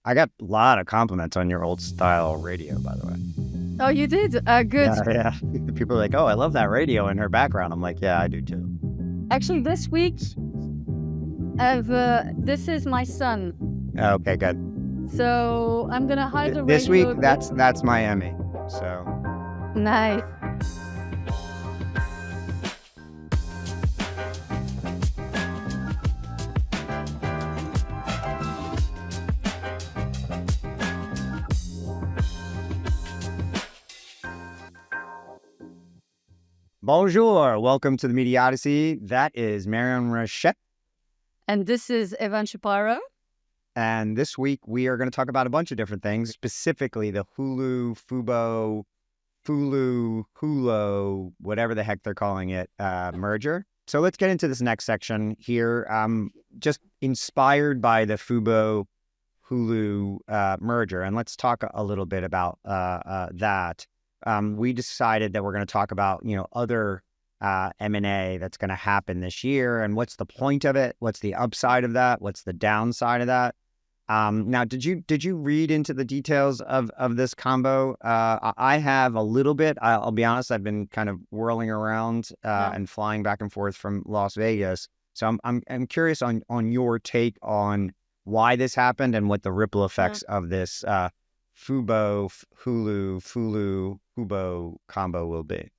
I got a lot of compliments on your old style radio, by the way. Oh, you did? Good. Yeah. People are like, oh, I love that radio in her background. I'm like, yeah, I do too. Actually, this week, this is my son. Okay, good. So I'm going to hide the radio. This week, that's Miami. So. Nice. Bonjour. Welcome to the Media Odyssey. That is Marion Ranchet. And this is Shapiro. And this week, we are going to talk about a bunch of different things, specifically the Hulu, Fubo-Hulu, whatever the heck they're calling it, merger. So let's get into this next section here. Just inspired by the Fubo-Hulu merger. And let's talk a little bit about that. We decided that we're going to talk about, other M&A that's going to happen this year, and what's the point of it? What's the upside of that? What's the downside of that? Now, did you read into the details of this combo? I have a little bit. I'll be honest. I've been kind of whirling around and flying back and forth from Las Vegas. So I'm curious on your take on why this happened and what the ripple effects of this Fubo combo will be.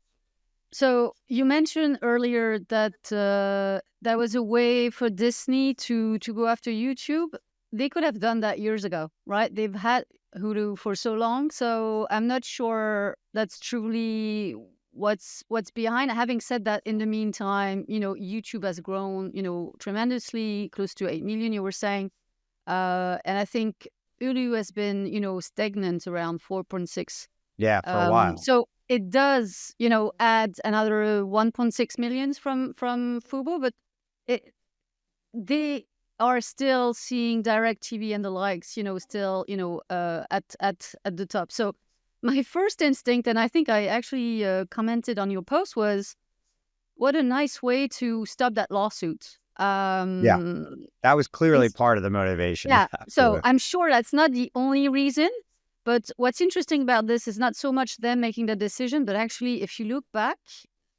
So you mentioned earlier that that was a way for Disney to go after YouTube. They could have done that years ago, right? They've had Hulu for so long, so I'm not sure that's truly what's behind. Having said that, in the meantime, YouTube has grown, tremendously, close to 8 million, you were saying, and I think Hulu has been, stagnant around 4.6. Yeah, for a while. So it does, add another 1.6 million from Fubo, but they are still seeing DirecTV and the likes, still, at the top. So my first instinct, and I think I actually commented on your post, was what a nice way to stop that lawsuit. That was clearly part of the motivation. Yeah, so I'm sure that's not the only reason. But what's interesting about this is not so much them making the decision, but actually, if you look back,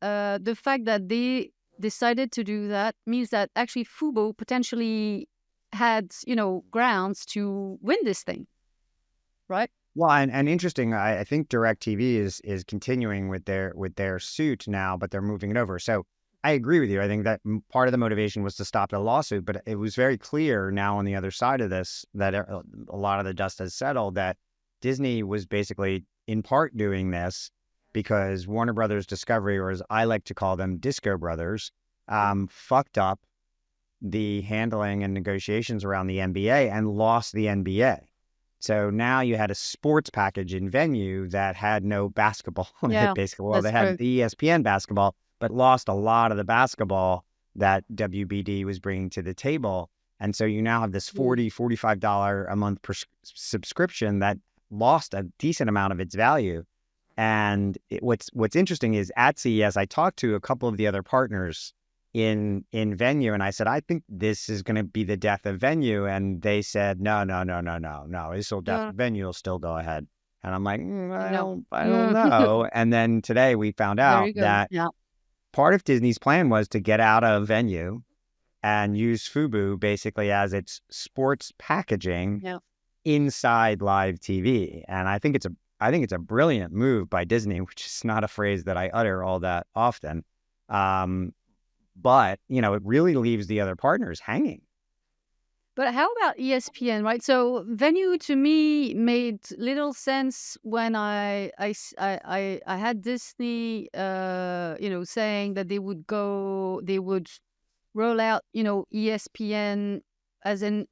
the fact that they decided to do that means that actually Fubo potentially had, grounds to win this thing, right? Well, and interesting, I think DirecTV is continuing with their suit now, but they're moving it over. So I agree with you. I think that part of the motivation was to stop the lawsuit, but it was very clear now on the other side of this that a lot of the dust has settled, that Disney was basically in part doing this because Warner Brothers Discovery, or as I like to call them, Disco Brothers, fucked up the handling and negotiations around the NBA and lost the NBA. So now you had a sports package in Venue that had no basketball in it, basically. Well, they had the ESPN basketball, but lost a lot of the basketball that WBD was bringing to the table. And so you now have this $45 a month subscription that lost a decent amount of its value. And what's interesting is at CES, I talked to a couple of the other partners in Venue, and I said, I think this is going to be the death of Venue. And they said, no, Venue will still go ahead. And I'm like, I don't know. And then today we found out that part of Disney's plan was to get out of Venue and use Fubo basically as its sports packaging inside live TV. And I think it's a brilliant move by Disney, which is not a phrase that I utter all that often. But, it really leaves the other partners hanging. But how about ESPN, right? So Venue to me made little sense when I had Disney, saying that they would roll out, ESPN as a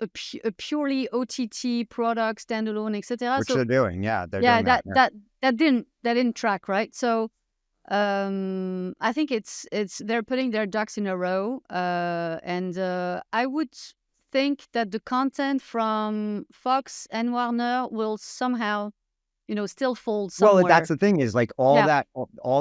purely OTT product, standalone, etc. Which they're doing, They're doing that didn't track, right? So I think they're putting their ducks in a row, and I would think that the content from Fox and Warner will somehow, still fold somewhere. Well, that's the thing is like all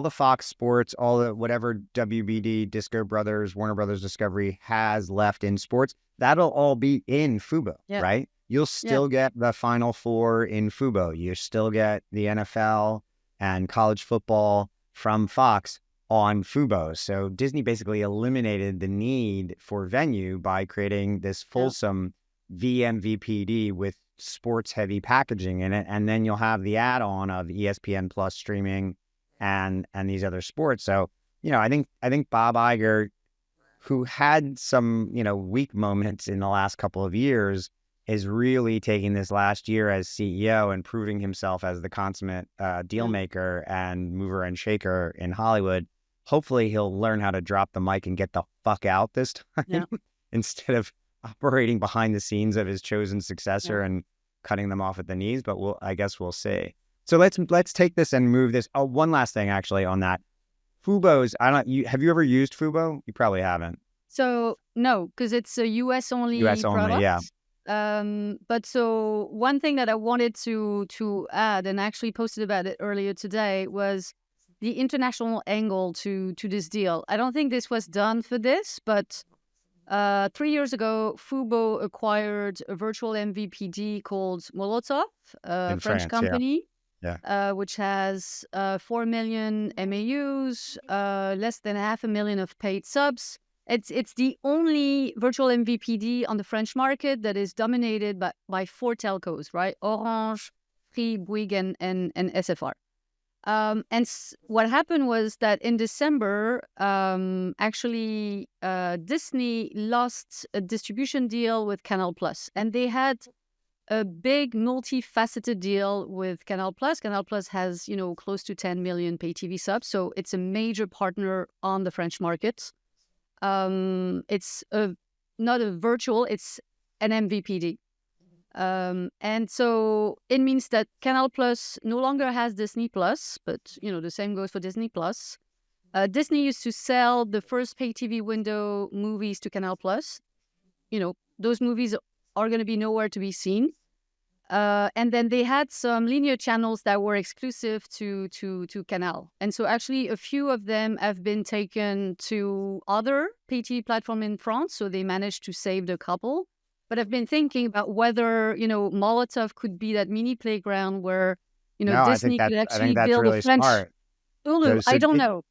the Fox Sports, all the whatever WBD, Disco Brothers, Warner Brothers Discovery has left in sports, that'll all be in Fubo, right? you'll Yeah. still get the Final Four in Fubo. You still get the NFL and college football from Fox on Fubo. So Disney basically eliminated the need for venue by creating this Yeah. fulsome vMVPD with sports heavy packaging in it. And then you'll have the add-on of ESPN Plus streaming and these other sports. So, I think Bob Iger, who had some, weak moments in the last couple of years, is really taking this last year as CEO and proving himself as the consummate deal Yeah. maker and mover and shaker in Hollywood. Hopefully he'll learn how to drop the mic and get the fuck out this time Yeah. instead of operating behind the scenes of his chosen successor Yeah. and cutting them off at the knees. But I guess we'll see. So let's take this and move this. Oh, one last thing actually on that. Fubo's, have you ever used Fubo? You probably haven't. So no, because it's a US only US only, product. yeah. But so one thing that I wanted to add, and I actually posted about it earlier today, was the international angle to this deal. I don't think this was done for this, but 3 years ago, Fubo acquired a virtual MVPD called Molotov, a In French France, company, yeah. which has 4 million MAUs, less than 500,000 of paid subs. It's the only virtual MVPD on the French market that is dominated by 4 telcos, right? Orange, Free, Bouygues, and SFR. What happened was that in December, actually, Disney lost a distribution deal with Canal Plus, and they had a big multifaceted deal with Canal Plus. Canal Plus has, close to 10 million pay TV subs, so it's a major partner on the French market. It's not a virtual, it's an MVPD. And so it means that Canal Plus no longer has Disney Plus, but the same goes for Disney Plus. Disney used to sell the first pay TV window movies to Canal Plus. Those movies are going to be nowhere to be seen. And then they had some linear channels that were exclusive to Canal. And so actually a few of them have been taken to other pay TV platform in France. So they managed to save the couple. But I've been thinking about whether, Molotov could be that mini playground where, No, Disney could I actually think that's build a really French smart. Hulu. I don't know,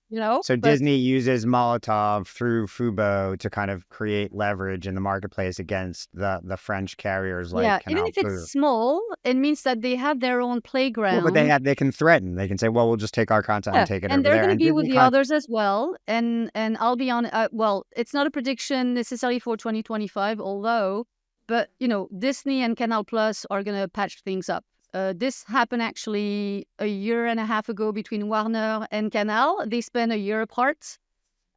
So but Disney uses Molotov through Fubo to kind of create leverage in the marketplace against the French carriers like yeah, even Canal if it's small, it means that they have their own Well, but playground. they can threaten. They can say, "Well, we'll just take our content Yeah, and take it and over they're there." going to And be with Disney the others as well. And I'll be on. Well, it's not a prediction necessarily for 2025, although, but Disney and Canal Plus are going to patch things up. This happened actually a year and a half ago between Warner and Canal. They spent a year apart,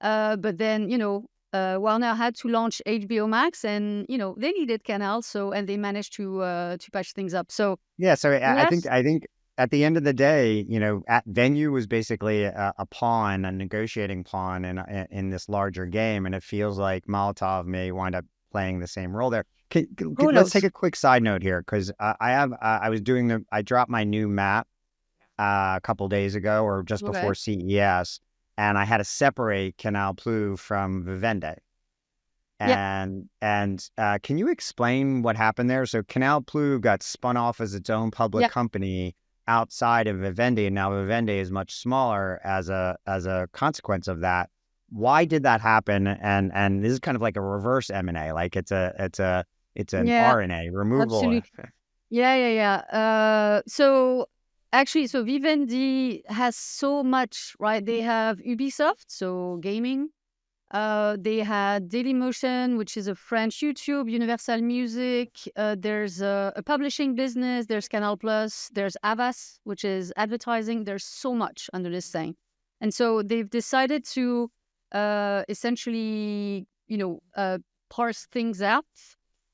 but then Warner had to launch HBO Max, and they needed Canal, and they managed to patch things up. So yeah, so yes, I think at the end of the day, at Venue was basically a pawn, a negotiating pawn in this larger game, and it feels like Molotov may wind up playing the same role there. who Let's take knows? a quick side note here because I dropped my new map a couple days ago or just Okay. before CES, and I had to separate Canal Plus from Vivendi. Yeah. And can you explain what happened there? So Canal Plus got spun off as its own public Yeah. company outside of Vivendi, and now Vivendi is much smaller as a consequence of that. Why did that happen? And this is kind of like a reverse M&A, like it's an Yeah. RNA removal. Absolutely. Yeah. So actually, Vivendi has so much, right? They have Ubisoft, so gaming. They had Dailymotion, which is a French YouTube, Universal Music. There's a publishing business. There's Canal Plus. There's Havas, which is advertising. There's so much under this thing. And so they've decided to essentially, parse things out.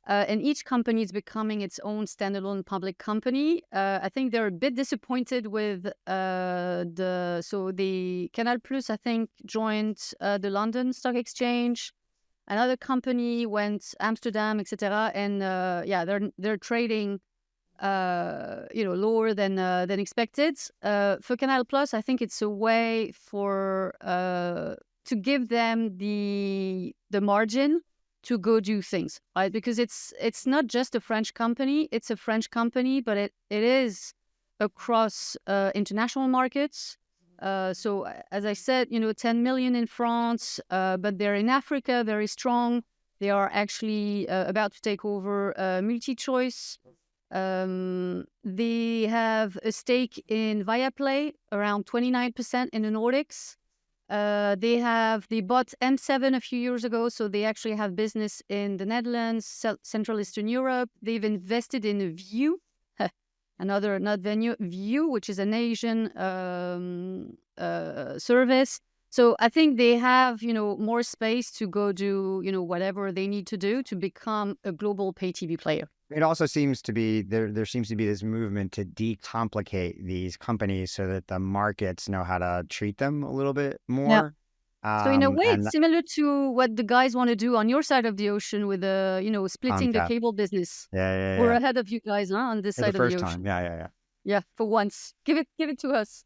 And each company is becoming its own standalone public company. I think they're a bit disappointed with the Canal Plus, I think, joined the London Stock Exchange. Another company went Amsterdam, etc. And they're trading lower than expected. For Canal Plus, I think it's a way to give them the margin to go do things, right? Because it's not just a French company. It's a French company, but it is across international markets. So as I said, 10 million in France, but they're in Africa, very strong. They are actually about to take over MultiChoice. They have a stake in Viaplay, around 29% in the Nordics. They bought M7 a few years ago, so they actually have business in the Netherlands, Central Eastern Europe. They've invested in View, another, not Venue, View, which is an Asian service. So I think they have, more space to go do, whatever they need to do to become a global pay TV player. It also seems to be there seems to be this movement to decomplicate these companies so that the markets know how to treat them a little bit more. So in a way, And it's similar to what the guys want to do on your side of the ocean with splitting the cable business. yeah. We're ahead of you guys, on this For side the of the first ocean. time. Yeah. Yeah, for once. Give it to us.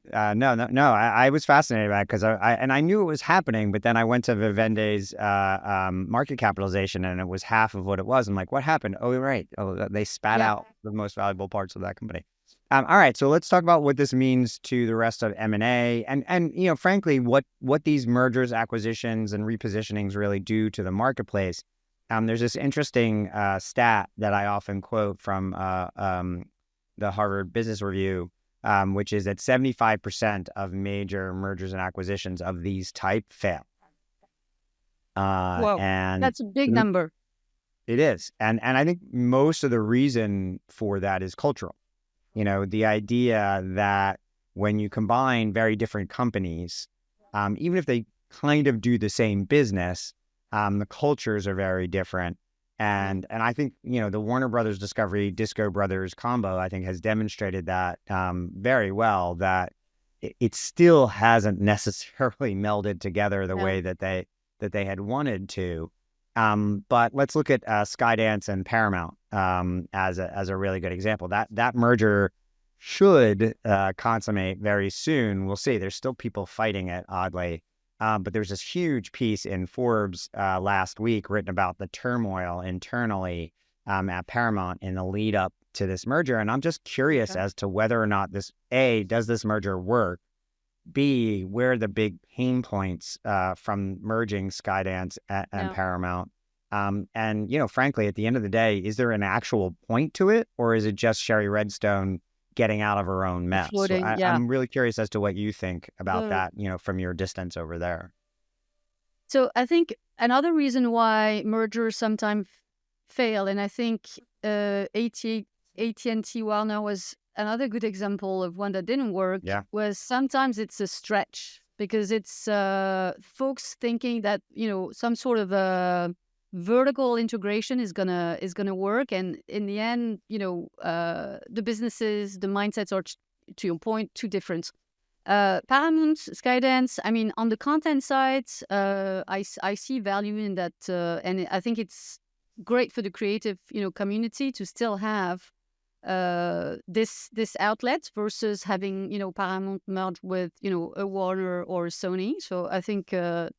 No. I was fascinated by it because I knew it was happening, but then I went to Vivendi's market capitalization and it was half of what it was. I'm like, what happened? Oh, right. Oh, they spat out the most valuable parts of that company. All right, so let's talk about what this means to the rest of M&A and frankly, what these mergers, acquisitions, and repositionings really do to the marketplace. There's this interesting stat that I often quote from the Harvard Business Review, which is that 75% of major mergers and acquisitions of these type fail. Whoa, and that's a big number. It is. And I think most of the reason for that is cultural. The idea that when you combine very different companies, even if they kind of do the same business, the cultures are very different. And I think, the Warner Brothers Discovery, Disco Brothers combo, I think has demonstrated that very well, that it still hasn't necessarily melded together the way that they had wanted to. But let's look at Skydance and Paramount as a really good example. That merger should consummate very soon. We'll see. There's still people fighting it, oddly. But there's this huge piece in Forbes last week written about the turmoil internally at Paramount in the lead up to this merger. And I'm just curious as to whether or not does this merger work? B, where are the big pain points from merging Skydance and Paramount? And frankly, at the end of the day, is there an actual point to it, or is it just Sherry Redstone getting out of her own mess? So I'm really curious as to what you think about that, from your distance over there. So I think another reason why mergers sometimes fail, and I think AT&T Warner was another good example of one that didn't work, was sometimes it's a stretch because it's folks thinking that, some sort of vertical integration is gonna work, and in the end, the businesses, the mindsets are, to your point, too different. Paramount, Skydance, I mean, on the content side, I see value in that, and I think it's great for the creative, community to still have this outlet versus having, Paramount merged with, a Warner or a Sony. So I think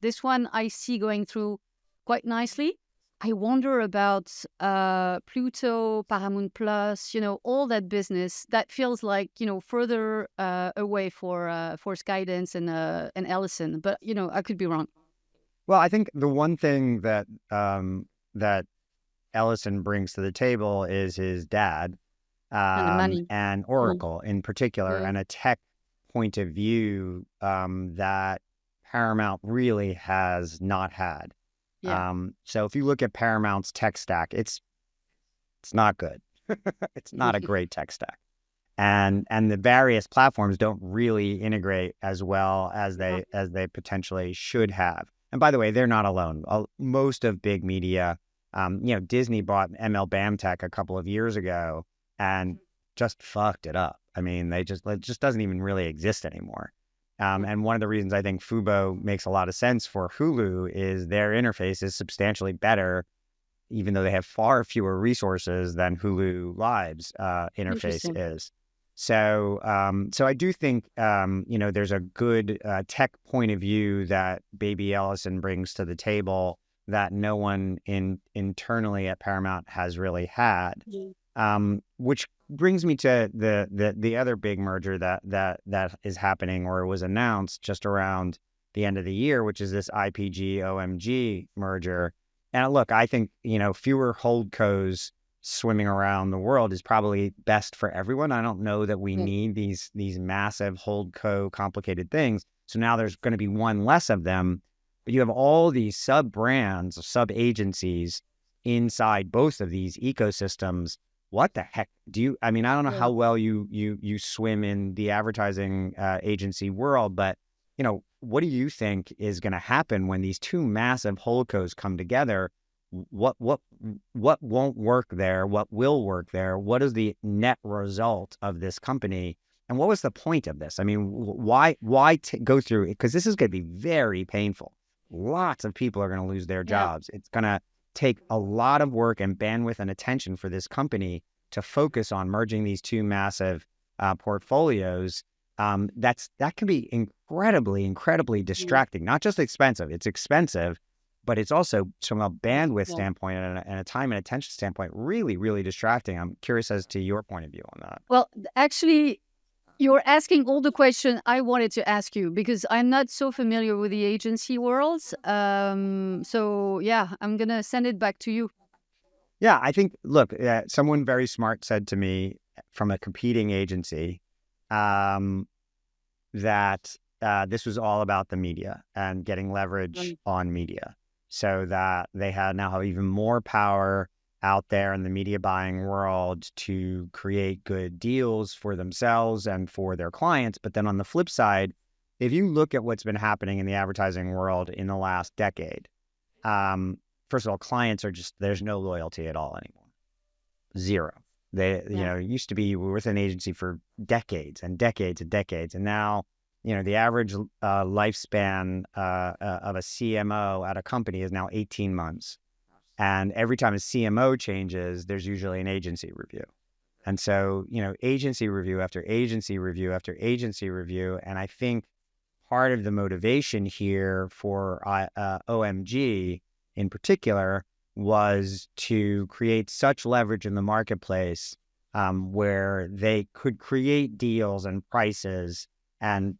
this one I see going through quite nicely. I wonder about Pluto, Paramount Plus, all that business that feels like, further away for Skydance and Ellison. But, I could be wrong. Well, I think the one thing that that Ellison brings to the table is his dad And the money. and Oracle in particular, and a tech point of view that Paramount really has not had. So if you look at Paramount's tech stack, it's not good. It's not a great tech stack. And the various platforms don't really integrate as well as they potentially should have. And by the way, they're not alone. Most of big media, Disney bought ML BAMTech a couple of years ago and just fucked it up. I mean, it just doesn't even really exist anymore. And one of the reasons I think Fubo makes a lot of sense for Hulu is their interface is substantially better, even though they have far fewer resources than Hulu Live's interface is. So I do think, there's a good tech point of view that Baby Ellison brings to the table. that no one internally at Paramount has really had. Which brings me to the other big merger that is happening or was announced just around the end of the year, which is this IPG OMG merger. And look, I think, fewer holdcos swimming around the world is probably best for everyone. I don't know that we need these massive holdco complicated things. So now there's going to be one less of them, but you have all these sub brands, sub agencies inside both of these ecosystems. What the heck I don't know how well you swim in the advertising agency world, but what do you think is going to happen when these two massive holdcos come together? What won't work there? What will work there? What is the net result of this company? And what was the point of this? I mean, why go through it? Because this is going to be very painful. Lots of people are going to lose their jobs. It's going to take a lot of work and bandwidth and attention for this company to focus on merging these two massive portfolios. That can be incredibly distracting. Not just expensive. It's expensive, but it's also from a bandwidth standpoint and a time and attention standpoint, really distracting. I'm curious as to your point of view on that. Well, actually, you're asking all the question I wanted to ask you because I'm not so familiar with the agency world. So yeah, I'm going to send it back to you. Yeah, I think, look, someone very smart said to me from a competing agency that this was all about the media and getting leverage on media so that they now have even more power out there in the media buying world to create good deals for themselves and for their clients. But then on the flip side, if you look at what's been happening in the advertising world in the last decade, first of all, clients there's no loyalty at all anymore. Zero. It used to be you were with an agency for decades and decades and decades. And now, the average lifespan of a CMO at a company is now 18 months. And every time a CMO changes, there's usually an agency review. And so, agency review after agency review after agency review. And I think part of the motivation here for OMG in particular was to create such leverage in the marketplace where they could create deals and prices and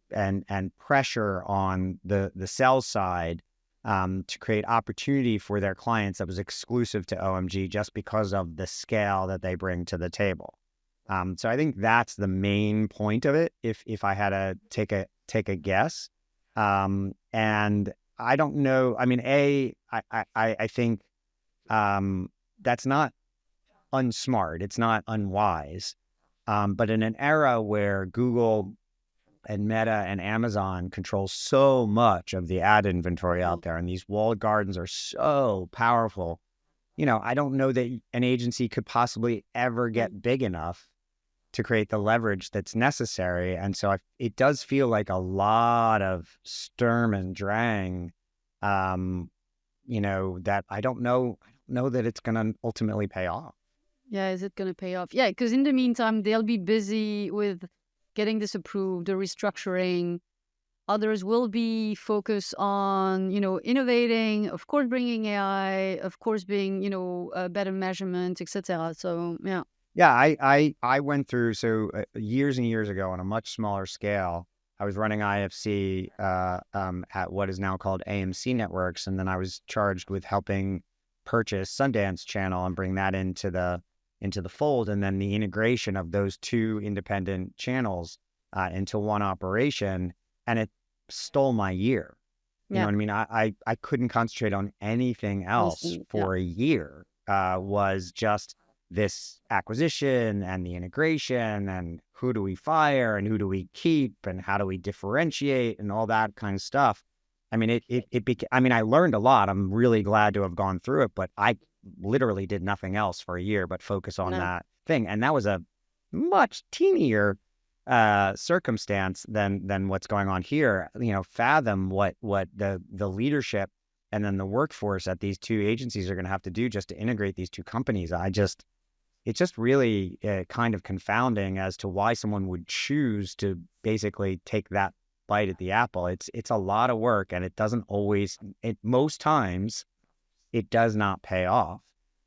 pressure on the sell side to create opportunity for their clients that was exclusive to OMG just because of the scale that they bring to the table. So I think that's the main point of it. If I had to take a guess, and I don't know. I mean, I think that's not unsmart. It's not unwise. But in an era where Google and Meta and Amazon control so much of the ad inventory out there, and these walled gardens are so powerful, I don't know that an agency could possibly ever get big enough to create the leverage that's necessary. And so it does feel like a lot of Sturm and Drang, that I don't know that it's going to ultimately pay off. Yeah, is it going to pay off? Yeah, because in the meantime, they'll be busy with getting this approved, the restructuring. Others will be focused on, innovating, of course, bringing AI, of course, being, better measurement, etc. So, yeah. Yeah, I went through, years and years ago on a much smaller scale, I was running IFC at what is now called AMC Networks. And then I was charged with helping purchase Sundance Channel and bring that into the fold. And then the integration of those two independent channels into one operation. And it stole my year. You know what I mean? I couldn't concentrate on anything else for a year. Was just this acquisition and the integration and who do we fire and who do we keep and how do we differentiate and all that kind of stuff. I mean, I learned a lot. I'm really glad to have gone through it, but I literally did nothing else for a year but focus on that thing. And that was a much teenier circumstance than what's going on here. Fathom what the leadership and then the workforce at these two agencies are going to have to do just to integrate these two companies. It's just really kind of confounding as to why someone would choose to basically take that bite at the apple. It's a lot of work, and it doesn't always. Most times, it does not pay off.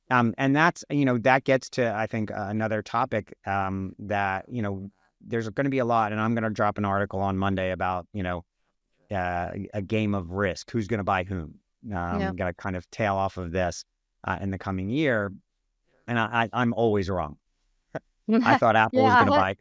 And that's, that gets to, I think, another topic that, there's going to be a lot, and I'm going to drop an article on Monday about, a game of risk. Who's going to buy whom? Going to kind of tail off of this in the coming year. And I'm always wrong. I thought Apple was going to buy.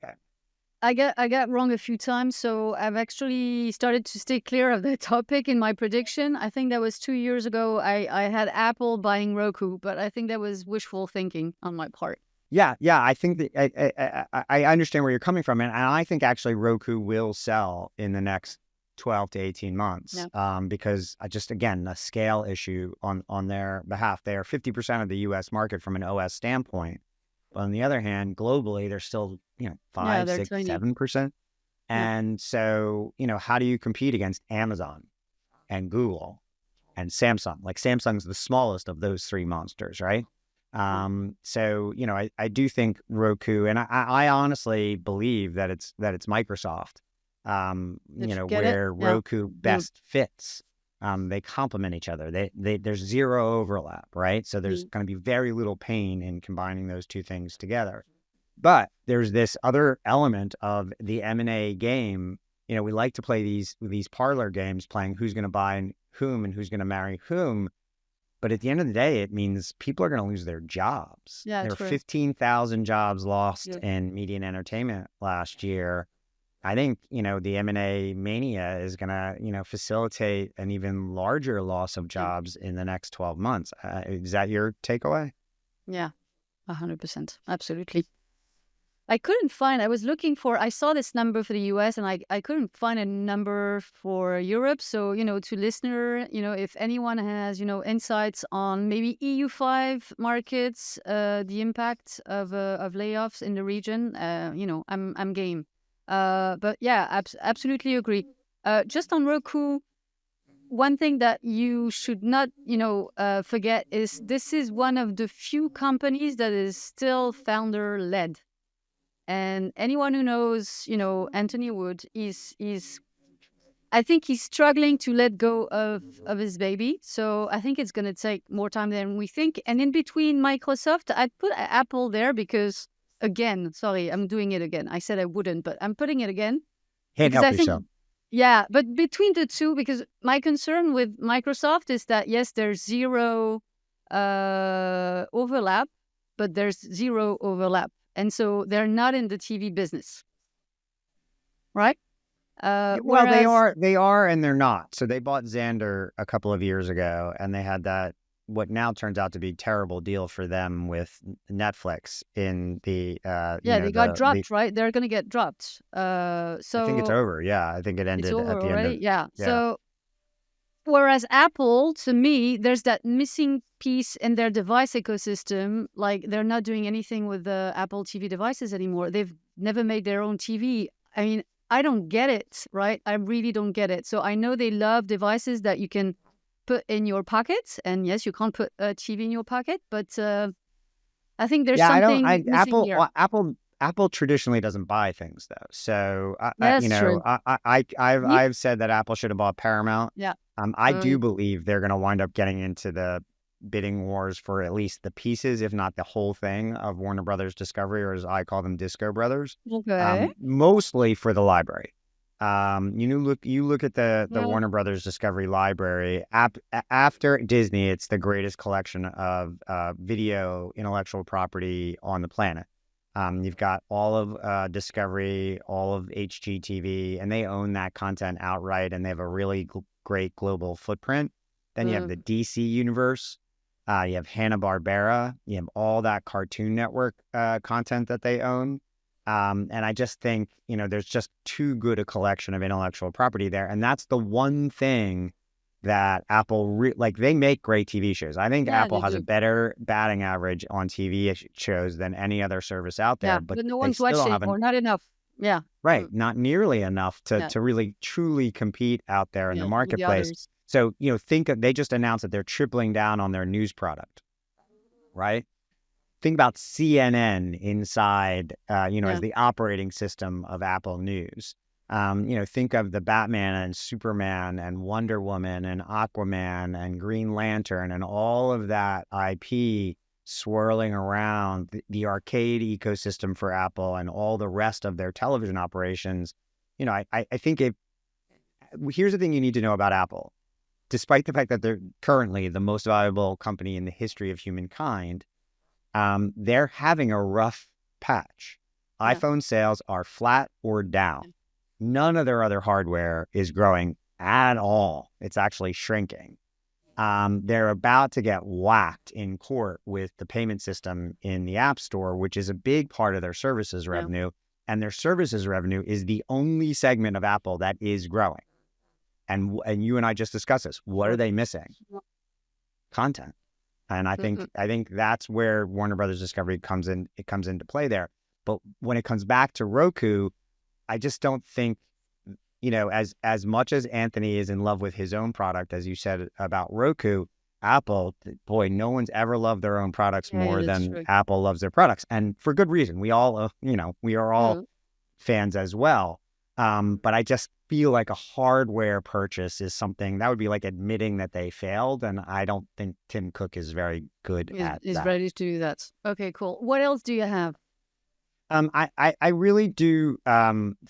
I got wrong a few times, so I've actually started to stay clear of the topic in my prediction. I think that was 2 years ago. I had Apple buying Roku, but I think that was wishful thinking on my part. Yeah. I think that I understand where you're coming from, and I think actually Roku will sell in the next 12 to 18 months because again, a scale issue on their behalf. They are 50% of the U.S. market from an OS standpoint. But on the other hand, globally, they're still, 5, 6, 7%. And so, how do you compete against Amazon and Google and Samsung? Like Samsung's the smallest of those three monsters, right? So, I do think Roku, and I honestly believe that it's Microsoft, where Roku best fits. They complement each other. There's zero overlap, right? So there's going to be very little pain in combining those two things together. But there's this other element of the M&A game. We like to play these parlor games, playing who's going to buy whom and who's going to marry whom. But at the end of the day, it means people are going to lose their jobs. Yeah, there were 15,000 jobs lost in media and entertainment last year. I think, the M&A mania is going to, facilitate an even larger loss of jobs in the next 12 months. Is that your takeaway? Yeah, 100%. Absolutely. I saw this number for the US and I couldn't find a number for Europe. So, to listener, if anyone has, insights on maybe EU5 markets, the impact of layoffs in the region, I'm game. But yeah, absolutely agree. Just on Roku, one thing that you should not, forget is this is one of the few companies that is still founder led. And anyone who knows, Anthony Wood I think he's struggling to let go of his baby. So I think it's going to take more time than we think. And in between Microsoft, I'd put Apple there because, again, sorry, I'm doing it again. I said I wouldn't, but I'm putting it again. Can't help yourself. Yeah, but between the two, because my concern with Microsoft is that, yes, there's zero overlap, but there's zero overlap. And so they're not in the TV business, right? Well, they are, and they're not. So they bought Xandr a couple of years ago, and they had that, what now turns out to be terrible deal for them with Netflix in the, they got dropped, right? They're going to get dropped. So I think it's over. Yeah, I think it ended at the already? end. Yeah. So whereas Apple, to me, there's that missing piece in their device ecosystem. Like they're not doing anything with the Apple TV devices anymore. They've never made their own TV. I mean, I don't get it, right? I really don't get it. So I know they love devices that you can put in your pocket. And yes, you can't put a TV in your pocket, but I think there's something missing here. Apple traditionally doesn't buy things though. So true. I've said that Apple should have bought Paramount. Yeah. I do believe they're going to wind up getting into the bidding wars for at least the pieces, if not the whole thing, of Warner Brothers Discovery, or as I call them, Disco Brothers. Okay. Mostly for the library. You look at the Warner Brothers Discovery library. After Disney, it's the greatest collection of video intellectual property on the planet. You've got all of Discovery, all of HGTV, and they own that content outright, and they have a really great global footprint. Then you have the DC universe. You have Hanna-Barbera. You have all that Cartoon Network content that they own. And I just think, there's just too good a collection of intellectual property there. And that's the one thing that Apple, they make great TV shows. I think Apple has a better batting average on TV shows than any other service out there. Yeah, but no one's watching or not enough. Yeah. Right. Not nearly enough to really truly compete out there in the marketplace. So, they just announced that they're tripling down on their news product, right? Think about CNN inside, as the operating system of Apple News. Think of the Batman and Superman and Wonder Woman and Aquaman and Green Lantern and all of that IP swirling around the arcade ecosystem for Apple and all the rest of their television operations. I think here's the thing you need to know about Apple. Despite the fact that they're currently the most valuable company in the history of humankind, they're having a rough patch. Yeah. iPhone sales are flat or down. None of their other hardware is growing at all. It's actually shrinking. They're about to get whacked in court with the payment system in the App Store, which is a big part of their services revenue. And their services revenue is the only segment of Apple that is growing. And you and I just discussed this. What are they missing? Content. And I think that's where Warner Brothers Discovery comes into play there. But when it comes back to Roku, I just don't think, as much as Anthony is in love with his own product, as you said about Roku, Apple, boy, no one's ever loved their own products more than true. Apple loves their products. And for good reason. We all, we are all fans as well. But I just feel like a hardware purchase is something that would be like admitting that they failed. And I don't think Tim Cook is very good at that. He's ready to do that. Okay, cool. What else do you have? I really do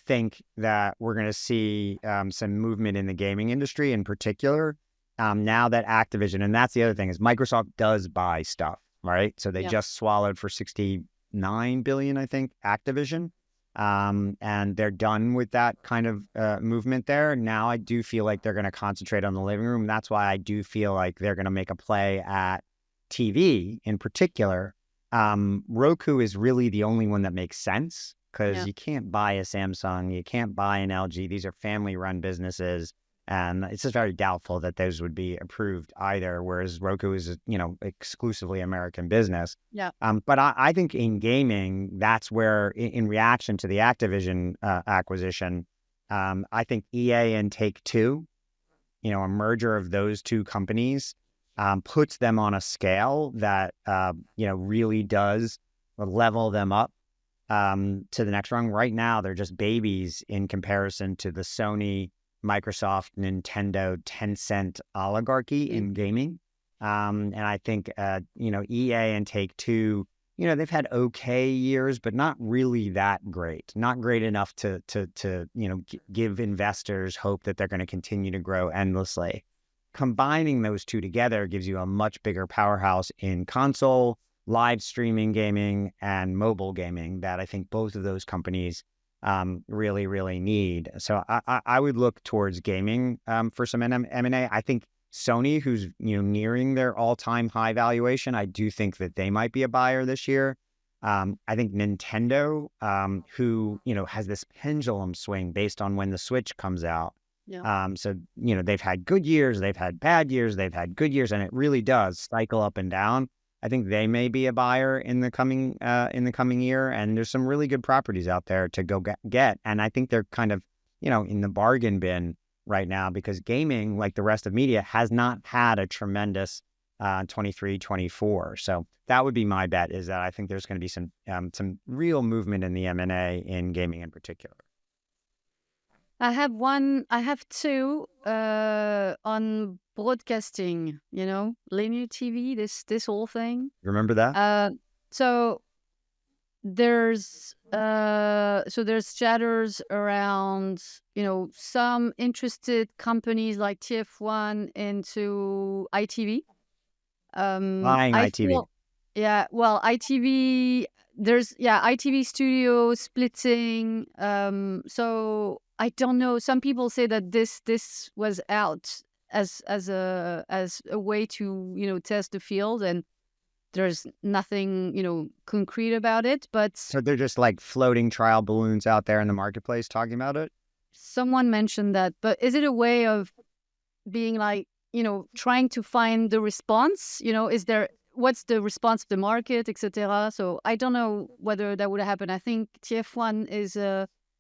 think that we're going to see some movement in the gaming industry in particular now that Activision, and that's the other thing, is Microsoft does buy stuff, right? So they just swallowed for $69 billion, I think, Activision, and they're done with that kind of movement there. Now I do feel like they're going to concentrate on the living room. That's why I do feel like they're going to make a play at TV in particular. Roku is really the only one that makes sense because you can't buy a Samsung, you can't buy an LG. These are family-run businesses, and it's just very doubtful that those would be approved either. Whereas Roku is, exclusively American business. Yeah. But I think in gaming, that's where, in reaction to the Activision acquisition, I think EA and Take-Two, a merger of those two companies. Puts them on a scale that, really does level them up to the next rung. Right now, they're just babies in comparison to the Sony, Microsoft, Nintendo, Tencent oligarchy in gaming. And I think, EA and Take-Two, they've had okay years, but not really that great. Not great enough to give investors hope that they're going to continue to grow endlessly. Combining those two together gives you a much bigger powerhouse in console, live streaming gaming, and mobile gaming that I think both of those companies really, really need. So I would look towards gaming for some M&A. I think Sony, who's nearing their all-time high valuation, I do think that they might be a buyer this year. I think Nintendo, who has this pendulum swing based on when the Switch comes out. Yeah. So, they've had good years, they've had bad years, they've had good years, and it really does cycle up and down. I think they may be a buyer in the coming year, and there's some really good properties out there to go get. And I think they're kind of, in the bargain bin right now because gaming, like the rest of media, has not had a tremendous 23, 24. So that would be my bet, is that I think there's going to be some real movement in the M&A in gaming in particular. I have two on broadcasting, linear TV, this whole thing. Remember that? So there's chatters around, some interested companies like TF1 into ITV. Buying ITV. ITV, there's ITV studio splitting. So I don't know. Some people say that this was out as a way to test the field, and there's nothing concrete about it. But so they're just like floating trial balloons out there in the marketplace talking about it. Someone mentioned that, but is it a way of being like trying to find the response? What's the response of the market, etc. So I don't know whether that would happen. I think TF1 is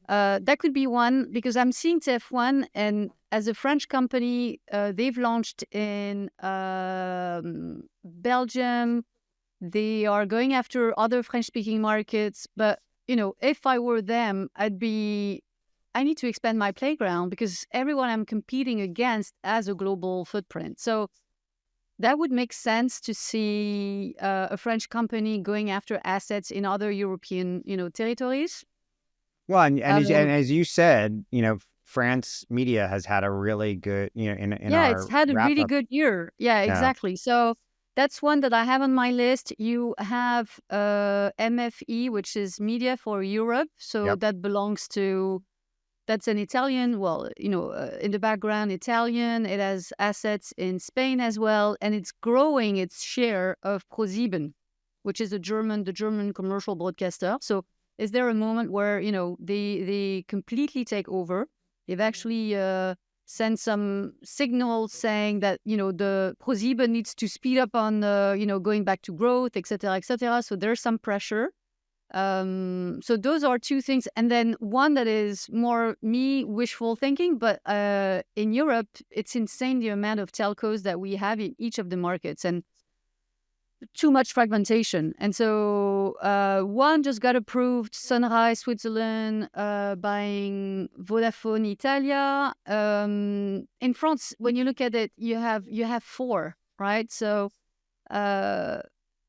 that could be one, because I'm seeing TF1, and as a French company, they've launched in Belgium. They are going after other French-speaking markets. But if I were them, I'd be I need to expand my playground because everyone I'm competing against has a global footprint. So that would make sense to see a French company going after assets in other European, territories. Well, and Um, as you said, France media has had a really good, in yeah, it's our had a wrap really up. good year. Yeah, Yeah. exactly. So that's one that I have on my list. You have MFE, which is Media for Europe. So Yep. that belongs to That's an Italian, well, in the background, Italian. It has assets in Spain as well, and it's growing its share of ProSieben, which is the German commercial broadcaster. So, is there a moment where they completely take over? They've actually sent some signals saying that the ProSieben needs to speed up on going back to growth, et cetera, et cetera. So there's some pressure. So those are two things. And then one that is more me wishful thinking, but in Europe, it's insane the amount of telcos that we have in each of the markets and too much fragmentation. And so one just got approved, Sunrise Switzerland buying Vodafone Italia. In France, when you look at it, you have four, right? So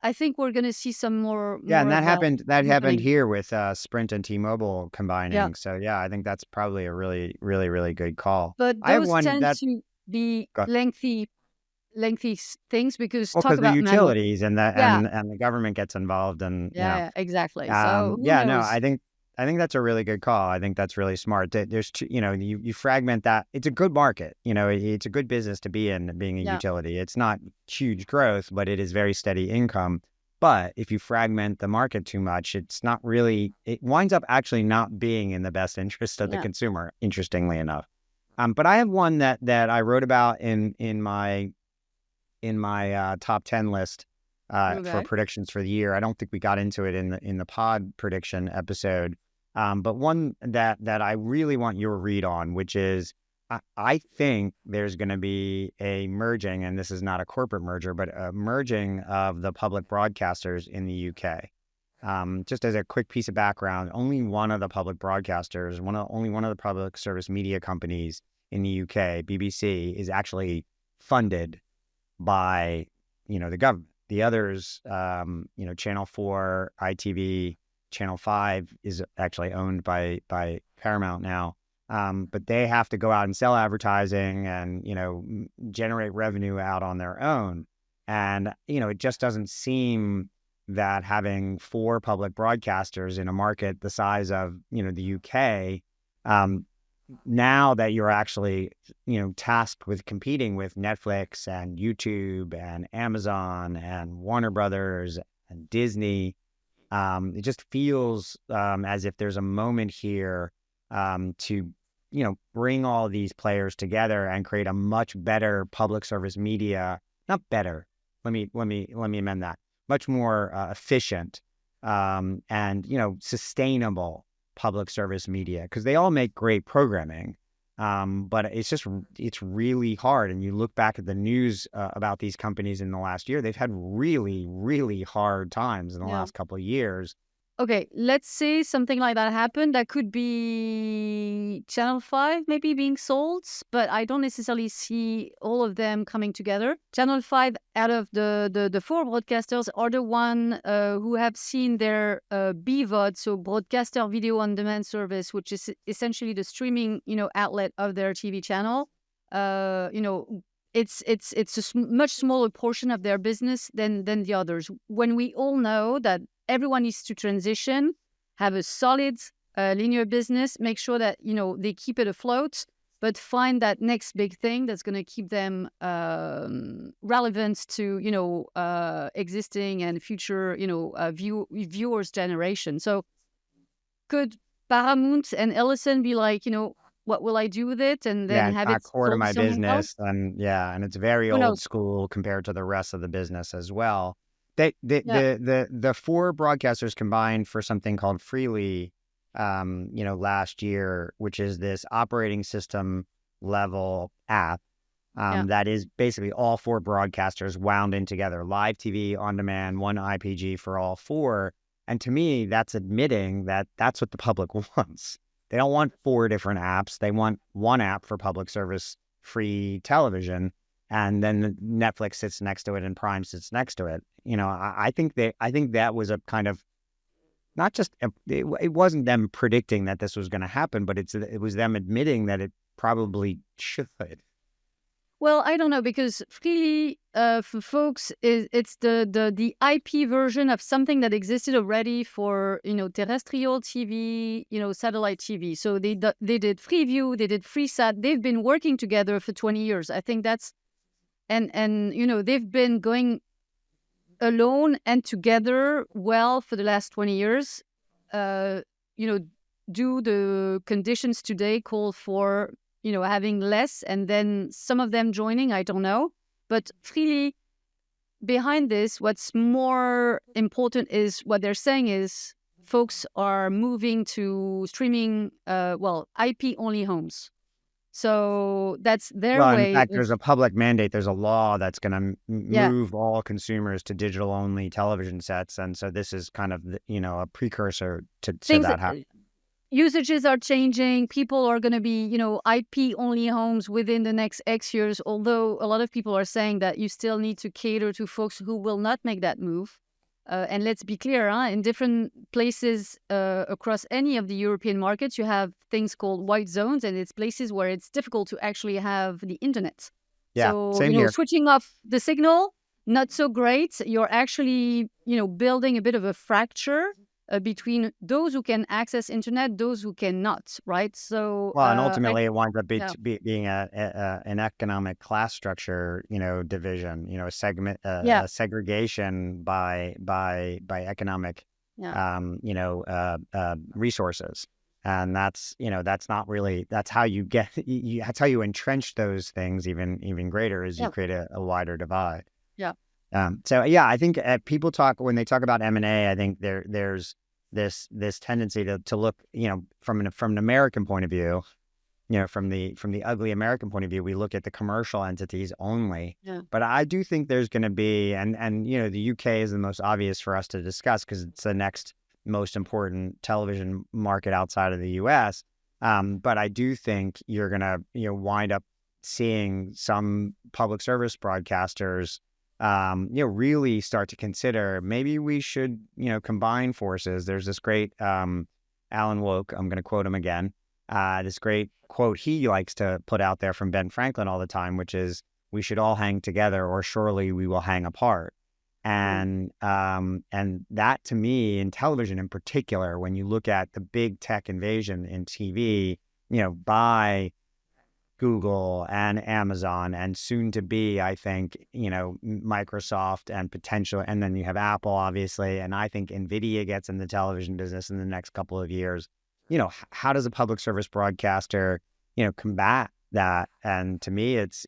I think we're going to see some more Yeah, and of that that happened. That happened happening. here with Sprint and T-Mobile Yeah. combining. So yeah, I think that's probably a really, really, really good call. But I have those one tend that, to be well, lengthy things because talk because the about money. utilities and the Yeah, and the government gets involved, and yeah, exactly. So who yeah, no, knows? I think that's a really good call. I think that's really smart. There's two, you fragment that. It's a good market. It's a good business to be in, being a Yeah, utility. It's not huge growth, but it is very steady income. But if you fragment the market too much, it's not really. It winds up actually not being in the best interest of the yeah. consumer. Interestingly enough, but I have one that I wrote about in my top 10 list for Okay. predictions for the year. I don't think we got into it in the pod prediction episode, but one that I really want your read on, which is I think there's going to be a merging, and this is not a corporate merger, but a merging of the public broadcasters in the UK. Just as a quick piece of background, only one of the public broadcasters, only one of the public service media companies in the UK, BBC, is actually funded by the government. The others, Channel 4, ITV, Channel 5 is actually owned by Paramount now. But they have to go out and sell advertising and generate revenue out on their own. And it just doesn't seem that having four public broadcasters in a market the size of the UK, now that you're actually, tasked with competing with Netflix and YouTube and Amazon and Warner Brothers and Disney, it just feels as if there's a moment here to, bring all these players together and create a much better public service media. Not better. Let me amend that. Much more efficient and sustainable public service media, because they all make great programming, but it's really hard. And you look back at the news about these companies in the last year, they've had really, really hard times in the Yeah. last couple of years. Okay, let's say something like that happened. That could be Channel 5 maybe being sold, but I don't necessarily see all of them coming together. Channel 5, out of the four broadcasters, are the one who have seen their BVOD, so broadcaster video on demand service, which is essentially the streaming outlet of their TV channel. It's a much smaller portion of their business than the others. When we all know that everyone needs to transition, have a solid linear business, make sure that they keep it afloat, but find that next big thing that's going to keep them relevant to existing and future viewers generation. So could Paramount and Ellison be like, what will I do with it, and Yeah, then it's have not it core to sold my somewhere else? business, and it's very Who old knows? school compared to the rest of the business as well. They Yeah, the four broadcasters combined for something called Freely, last year, which is this operating system level app, yeah. that is basically all four broadcasters wound in together, live TV on demand, one IPG for all four. And to me, that's admitting that that's what the public wants. They don't want 4 different apps. They want one app for public service free television, and then Netflix sits next to it and Prime sits next to it. I think that was a kind of, not just it wasn't them predicting that this was going to happen, but it was them admitting that it probably should. Well, I don't know, because really, for folks, it's the IP version of something that existed already for terrestrial TV, satellite TV. So they did Freeview, they did FreeSat. They've been working together for 20 years. I think that's and they've been going alone and together well for the last 20 years. Do the conditions today call for having less, and then some of them joining? I don't know. But really, behind this, what's more important is what they're saying is folks are moving to streaming, IP-only homes. So that's their way. In fact, there's a public mandate. There's a law that's going to move all consumers to digital-only television sets. And so this is kind of, a precursor to that happening. Usages are changing. People are going to be, IP-only homes within the next X years, although a lot of people are saying that you still need to cater to folks who will not make that move. And let's be clear, in different places across any of the European markets, you have things called white zones, and it's places where it's difficult to actually have the internet. Yeah, so, same here. Switching off the signal, not so great. You're actually, building a bit of a fracture between those who can access internet, those who cannot, right? So, and ultimately it winds up being an economic class structure, division, a segment, a segregation by economic, resources, and that's not really, that's how you get, that's how you entrench those things even greater, is you create a wider divide. Yeah. I think people when they talk about M&A, I think there's this tendency to look, from an American point of view, from the ugly American point of view, we look at the commercial entities only. Yeah. But I do think there's going to be, and the UK is the most obvious for us to discuss because it's the next most important television market outside of the US. But I do think you're going to wind up seeing some public service broadcasters really start to consider, maybe we should, combine forces. There's this great Alan Woke, I'm going to quote him again, this great quote he likes to put out there from Ben Franklin all the time, which is, we should all hang together or surely we will hang apart. And that, to me, in television in particular, when you look at the big tech invasion in TV, by Google and Amazon, and soon to be, I think, Microsoft and potential, and then you have Apple, obviously, and I think NVIDIA gets in the television business in the next couple of years. How does a public service broadcaster, combat that? And to me, it's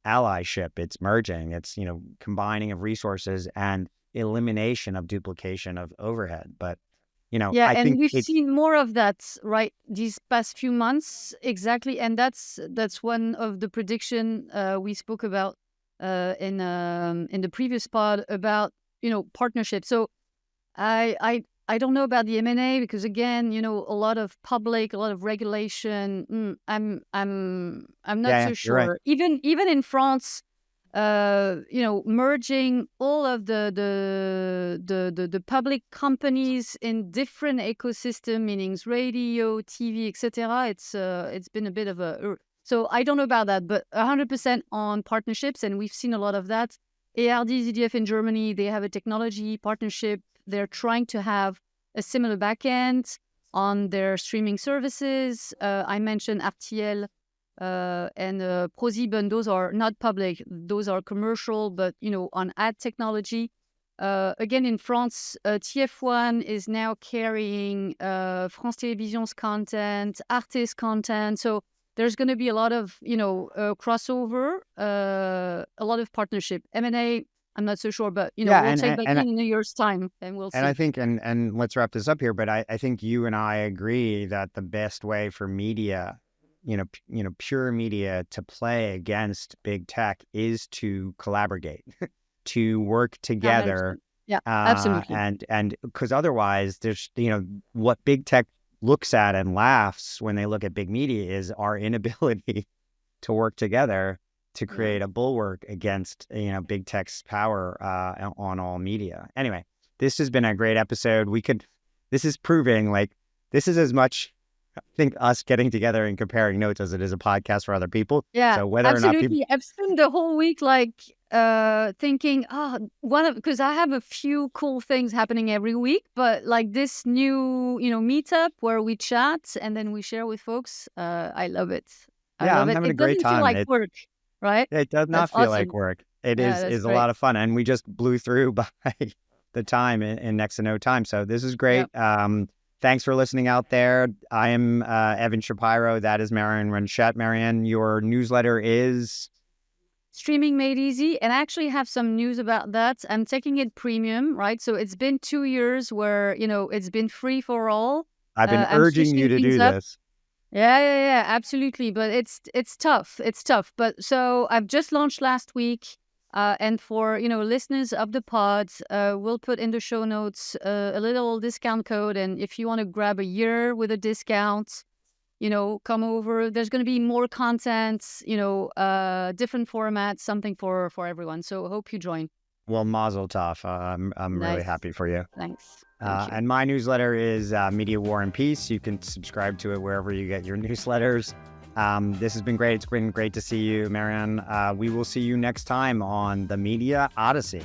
allyship, it's merging, it's combining of resources and elimination of duplication of overhead. But I think we've seen more of that, right, these past few months. Exactly. And that's one of the prediction we spoke about in the previous pod about, partnership. So I don't know about the M&A because, again, a lot of public, a lot of regulation. I'm not so sure. Right. Even in France, merging all of the public companies in different ecosystem, meaning radio, TV, etc. It's been a bit of a. So I don't know about that, but 100% on partnerships, and we've seen a lot of that. ARD, ZDF in Germany, they have a technology partnership. They're trying to have a similar backend on their streaming services. I mentioned RTL and ProSieben. Those are not public; those are commercial, but on ad technology. Again, in France, TF1 is now carrying France Télévisions content, Arte's content. So there's going to be a lot of crossover, a lot of partnership. M&A, I'm not so sure, but we'll take that in a year's time, and we'll see. And I think, and let's wrap this up here, but I think you and I agree that the best way for media, pure media, to play against big tech is to collaborate, to work together. Yeah, absolutely. And because otherwise, there's what big tech looks at and laughs when they look at big media is our inability to work together to create a bulwark against, big tech's power on all media. Anyway, this has been a great episode. This is proving like this is as much, I think, us getting together and comparing notes as it is a podcast for other people. Yeah, So whether absolutely. or not people, I've spent the whole week thinking, because I have a few cool things happening every week, but like this new, meetup where we chat and then we share with folks. I love it. I yeah, love I'm it. having a It great doesn't feel time. like work, right? It does not That's feel like awesome. work. It Yeah, that's is a great. lot of fun, and we just blew through by the time in next to no time. So this is great. Yep. Thanks for listening out there. I am Evan Shapiro. That is Marion Ranchet. Marianne, your newsletter is Streaming Made Easy, and I actually have some news about that. I'm taking it premium, right? So it's been 2 years where, it's been free for all. I've been I'm urging you switching to things do up. this. Yeah, absolutely. But it's tough. It's tough. But so I've just launched last week. And for, listeners of the pod, we'll put in the show notes a little discount code. And if you want to grab a year with a discount, come over. There's going to be more content, different formats, something for everyone. So hope you join. Well, mazel tov. I'm really Nice. happy for you. Thanks. Thank you. And my newsletter is Media War and Peace. You can subscribe to it wherever you get your newsletters. This has been great. It's been great to see you, Marianne. We will see you next time on the Media Odyssey.